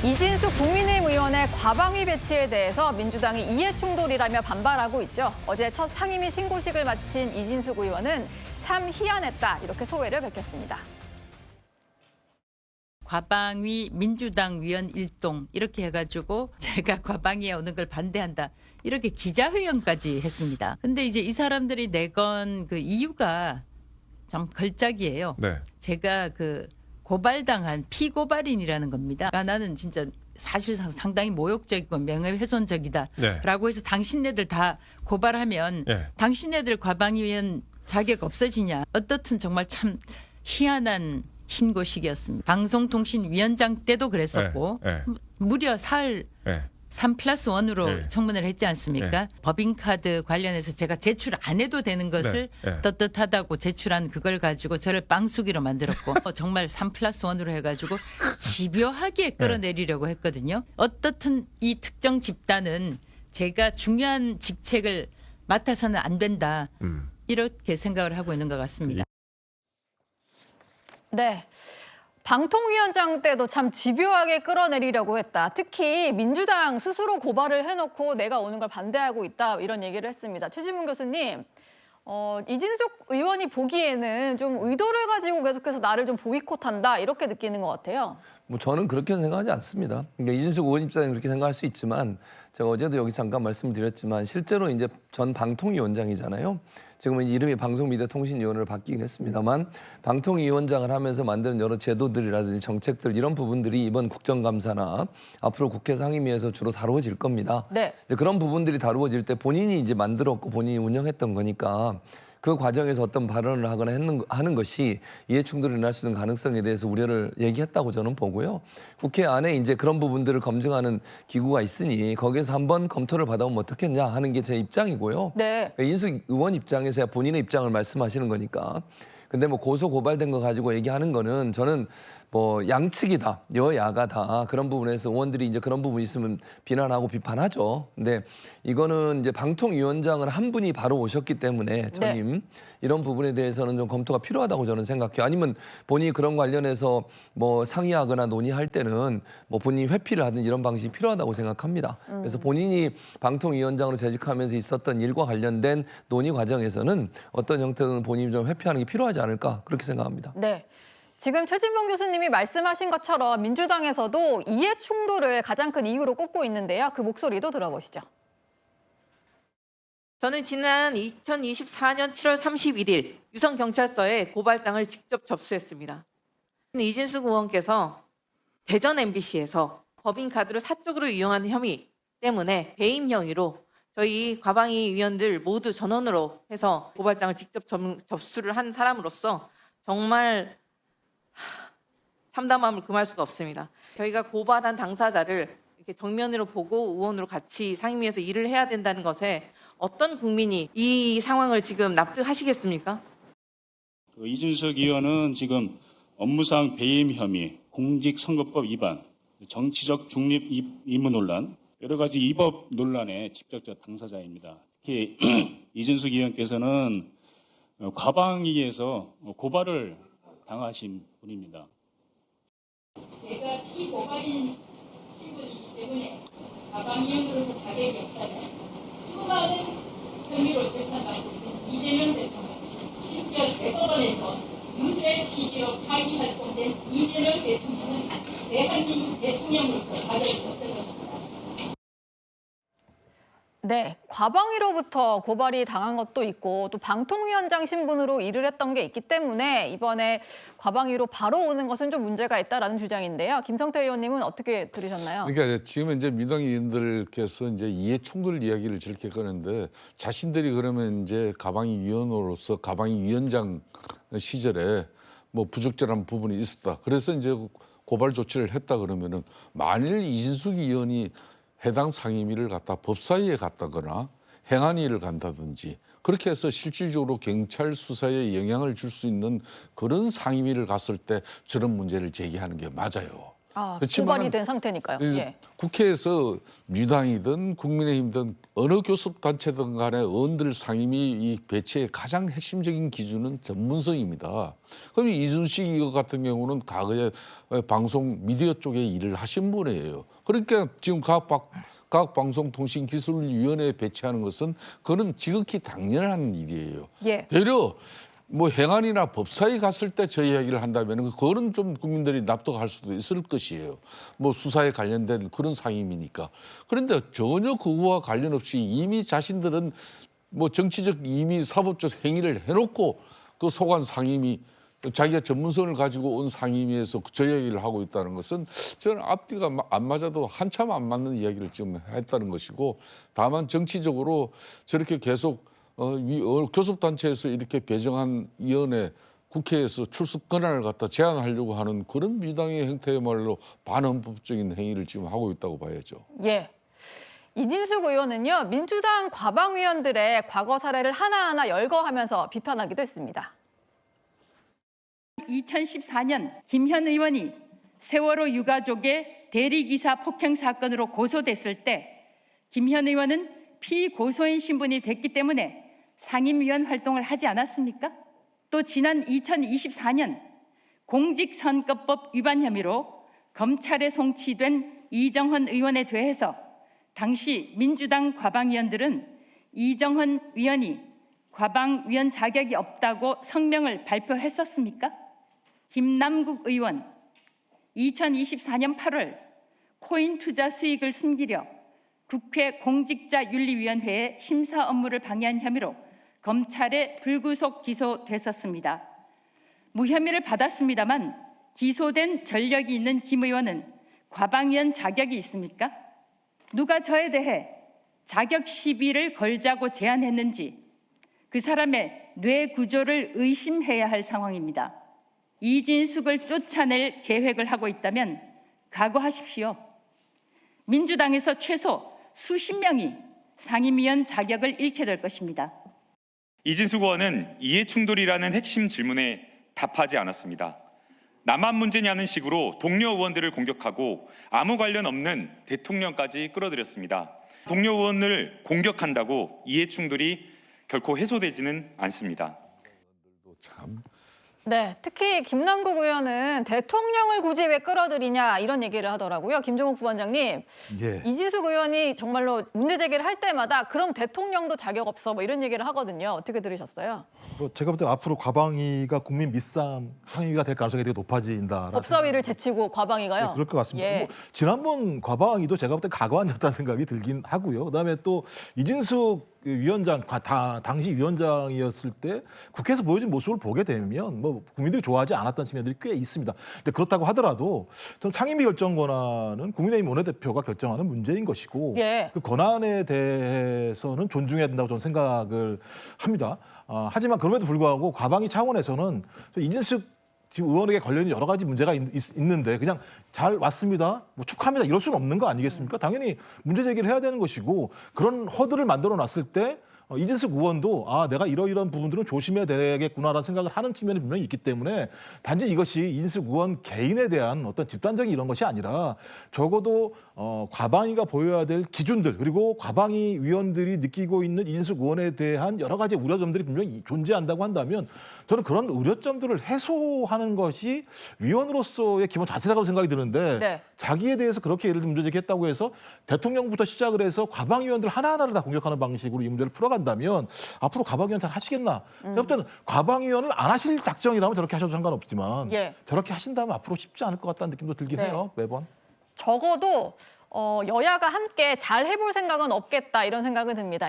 이진숙 국민의힘 의원의 과방위 배치에 대해서 민주당이 이해충돌이라며 반발하고 있죠. 어제 첫 상임위 신고식을 마친 이진숙 의원은 참 희한했다 이렇게 소회를 밝혔습니다. 과방위 민주당 위원 일동 이렇게 해가지고 제가 과방위에 오는 걸 반대한다 이렇게 기자회견까지 했습니다. 근데 이제 이 사람들이 내건 그 이유가 참 걸작이에요. 네. 제가 그 고발당한 피고발인이라는 겁니다. 그러니까 나는 진짜 사실상 상당히 모욕적이고 명예훼손적이다 네. 라고 해서 당신네들 다 고발하면 네. 당신네들 과방위원 자격 없어지냐. 어떻든 정말 참 희한한 신고식이었습니다. 방송통신위원장 때도 그랬었고 네. 무려 사흘 네. 3+1으로 네. 청문회를 했지 않습니까? 법인카드 관련해서 제가 제출 안 해도 되는 것을 네. 떳떳하다고 제출한 그걸 가지고 저를 빵수기로 만들었고 정말 3+1으로 해가지고 집요하게 끌어내리려고 했거든요. 어떻든 이 특정 집단은 제가 중요한 직책을 맡아서는 안 된다. 이렇게 생각을 하고 있는 것 같습니다. 네. 방통위원장 때도 참 집요하게 끌어내리려고 했다. 특히 민주당 스스로 고발을 해놓고 내가 오는 걸 반대하고 있다. 이런 얘기를 했습니다. 최진문 교수님, 이진숙 의원이 보기에는 좀 의도를 가지고 계속해서 나를 좀 보이콧한다. 이렇게 느끼는 것 같아요. 뭐 저는 그렇게는 생각하지 않습니다. 그러니까 이진숙 의원 입장에는 그렇게 생각할 수 있지만 제가 어제도 여기 잠깐 말씀드렸지만 실제로 이제 전 방통위원장이잖아요. 지금은 이름이 방송미디어통신위원회로 바뀌긴 했습니다만 방통위원장을 하면서 만드는 여러 제도들이라든지 정책들 이런 부분들이 이번 국정감사나 앞으로 국회 상임위에서 주로 다루어질 겁니다. 네. 그런 부분들이 다루어질 때 본인이 이제 만들었고 본인이 운영했던 거니까 그 과정에서 어떤 발언을 하거나 하는 것이 이해충돌이 일어날 수 있는 가능성에 대해서 우려를 얘기했다고 저는 보고요. 국회 안에 이제 그런 부분들을 검증하는 기구가 있으니 거기에서 한번 검토를 받아보면 어떻겠냐 하는 게 제 입장이고요. 네. 인숙 의원 입장에서야 본인의 입장을 말씀하시는 거니까. 근데 뭐 고소 고발된 거 가지고 얘기하는 거는 저는 뭐 양측이다, 여야가 다 그런 부분에서 의원들이 이제 그런 부분이 있으면 비난하고 비판하죠. 근데 이거는 이제 방통위원장을 한 분이 바로 오셨기 때문에 전임 네. 이런 부분에 대해서는 좀 검토가 필요하다고 저는 생각해요. 아니면 본인이 그런 관련해서 뭐 상의하거나 논의할 때는 뭐 본인이 회피를 하든 이런 방식이 필요하다고 생각합니다. 그래서 본인이 방통위원장으로 재직하면서 있었던 일과 관련된 논의 과정에서는 어떤 형태든 본인이 좀 회피하는 게 필요하지 않을까 그렇게 생각합니다. 네. 지금 최진봉 교수님이 말씀하신 것처럼 민주당에서도 이해 충돌을 가장 큰 이유로 꼽고 있는데요. 그 목소리도 들어보시죠. 저는 지난 2024년 7월 31일 유성경찰서에 고발장을 직접 접수했습니다. 이진숙 의원께서 대전 MBC에서 법인카드를 사적으로 이용하는 혐의 때문에 배임 형의로 저희 과방위 위원들 모두 전원으로 해서 고발장을 직접 접수를 한 사람으로서 정말 참담함을 금할 수가 없습니다. 저희가 고발한 당사자를 이렇게 정면으로 보고 의원으로 같이 상임위에서 일을 해야 된다는 것에 어떤 국민이 이 상황을 지금 납득하시겠습니까? 이준석 의원은 지금 업무상 배임 혐의, 공직선거법 위반, 정치적 중립 의무 논란, 여러 가지 위법 논란의 직접적 당사자입니다. 특히 이준석 의원께서는 과방위에서 고발을 당하신 분입니다. 제가 피고발인 신분이기 때문에 과방위원으로서 자격이 없다면 수많은 혐의로 재판받고 있는 이재명 대통령, 심지어 대법원에서 유죄 취지로 파기 활동된 이재명 대통령은 대한민국 대통령으로서 자격이 없던 것입니다. 네, 과방위로부터 고발이 당한 것도 있고 또 방통위원장 신분으로 일을 했던 게 있기 때문에 이번에 과방위로 바로 오는 것은 좀 문제가 있다라는 주장인데요. 김성태 의원님은 어떻게 들으셨나요? 그러니까 지금 이제 민주당 의원들께서 이제 이해 충돌 이야기를 저렇게 꺼는데 자신들이 그러면 이제 과방위 위원으로서 과방위 위원장 시절에 뭐 부적절한 부분이 있었다. 그래서 이제 고발 조치를 했다 그러면은 만일 이진숙 의원이 해당 상임위를 갖다 법사위에 갔다거나 행안위를 간다든지 그렇게 해서 실질적으로 경찰 수사에 영향을 줄 수 있는 그런 상임위를 갔을 때 저런 문제를 제기하는 게 맞아요. 고발이 된 상태니까요. 예. 국회에서 민주당이든 국민의힘이든 어느 교섭단체든 간에 의원들 상임위 이 배치의 가장 핵심적인 기준은 전문성입니다. 그럼 이준식 이거 같은 경우는 과거에 방송 미디어 쪽에 일을 하신 분이에요. 그러니까 지금 과학방송통신기술위원회에 배치하는 것은 그거는 지극히 당연한 일이에요. 예. 되려 뭐 행안이나 법사위 갔을 때 저 이야기를 한다면 그거는 좀 국민들이 납득할 수도 있을 것이에요. 뭐 수사에 관련된 그런 상임이니까. 그런데 전혀 그거와 관련 없이 이미 자신들은 뭐 정치적 이미 사법적 행위를 해놓고 그 소관 상임이 자기가 전문성을 가지고 온 상임위에서 저 이야기를 하고 있다는 것은 저는 앞뒤가 안 맞아도 한참 안 맞는 이야기를 지금 했다는 것이고, 다만 정치적으로 저렇게 계속 교섭단체에서 이렇게 배정한 위원회 국회에서 출석 권한을 갖다 제한하려고 하는 그런 민주당의 형태야말로 반헌법적인 행위를 지금 하고 있다고 봐야죠. 예. 이진숙 의원은요, 민주당 과방위원들의 과거 사례를 하나하나 열거하면서 비판하기도 했습니다. 2014년 김현 의원이 세월호 유가족의 대리기사 폭행 사건으로 고소됐을 때 김현 의원은 피고소인 신분이 됐기 때문에 상임위원 활동을 하지 않았습니까? 또 지난 2024년 공직선거법 위반 혐의로 검찰에 송치된 이정헌 의원에 대해서 당시 민주당 과방위원들은 이정헌 위원이 과방위원 자격이 없다고 성명을 발표했었습니까? 김남국 의원, 2024년 8월 코인 투자 수익을 숨기려 국회 공직자윤리위원회의 심사 업무를 방해한 혐의로 검찰에 불구속 기소됐었습니다. 무혐의를 받았습니다만 기소된 전력이 있는 김 의원은 과방위원 자격이 있습니까? 누가 저에 대해 자격 시비를 걸자고 제안했는지 그 사람의 뇌 구조를 의심해야 할 상황입니다. 이진숙을 쫓아낼 계획을 하고 있다면 각오하십시오. 민주당에서 최소 수십 명이 상임위원 자격을 잃게 될 것입니다. 이진숙 의원은 이해충돌이라는 핵심 질문에 답하지 않았습니다. 나만 문제냐는 식으로 동료 의원들을 공격하고 아무 관련 없는 대통령까지 끌어들였습니다. 동료 의원을 공격한다고 이해충돌이 결코 해소되지는 않습니다. 참. 네, 특히 김남국 의원은 대통령을 굳이 왜 끌어들이냐 이런 얘기를 하더라고요. 김종욱 부원장님, 예. 이진숙 의원이 정말로 문제 제기를 할 때마다 그럼 대통령도 자격 없어 뭐 이런 얘기를 하거든요. 어떻게 들으셨어요? 뭐 제가 볼 때는 앞으로 과방위가 국민 밑상 상임위가 될 가능성이 되게 높아진다. 법사위를 제치고 과방위가요? 네, 그럴 것 같습니다. 예. 뭐 지난번 과방위도 제가 볼 때 가관이었다는 생각이 들긴 하고요. 그다음에 또 이진숙 위원장, 당시 위원장이었을 때 국회에서 보여준 모습을 보게 되면 뭐 국민들이 좋아하지 않았던 측면들이 꽤 있습니다. 근데 그렇다고 하더라도 전 상임위 결정 권한은 국민의힘 원내대표가 결정하는 문제인 것이고 예. 그 권한에 대해서는 존중해야 된다고 저는 생각을 합니다. 하지만 그럼에도 불구하고 과방위 차원에서는 이진숙 지금 의원에게 걸려있는 여러 가지 문제가 있는데 그냥 잘 왔습니다, 뭐 축하합니다 이럴 수는 없는 거 아니겠습니까? 당연히 문제 제기를 해야 되는 것이고 그런 허들을 만들어 놨을 때 이진숙 의원도 내가 이러이러한 부분들은 조심해야 되겠구나라는 생각을 하는 측면이 분명히 있기 때문에 단지 이것이 이진숙 의원 개인에 대한 어떤 집단적인 이런 것이 아니라 적어도 과방위가 보여야 될 기준들 그리고 과방위 위원들이 느끼고 있는 이진숙 의원에 대한 여러 가지 우려점들이 분명히 존재한다고 한다면 저는 그런 우려점들을 해소하는 것이 위원으로서의 기본 자세라고 생각이 드는데 네. 자기에 대해서 그렇게 예를 들어 문제 제기했다고 해서 대통령부터 시작을 해서 과방위원들 하나하나를 다 공격하는 방식으로 이 문제를 풀어간다면 앞으로 과방위원 잘 하시겠나? 제가 볼 때는 과방위원을 안 하실 작정이라면 저렇게 하셔도 상관없지만 예. 저렇게 하신다면 앞으로 쉽지 않을 것 같다는 느낌도 들긴 네. 해요. 매번. 적어도 여야가 함께 잘 해볼 생각은 없겠다 이런 생각은 듭니다.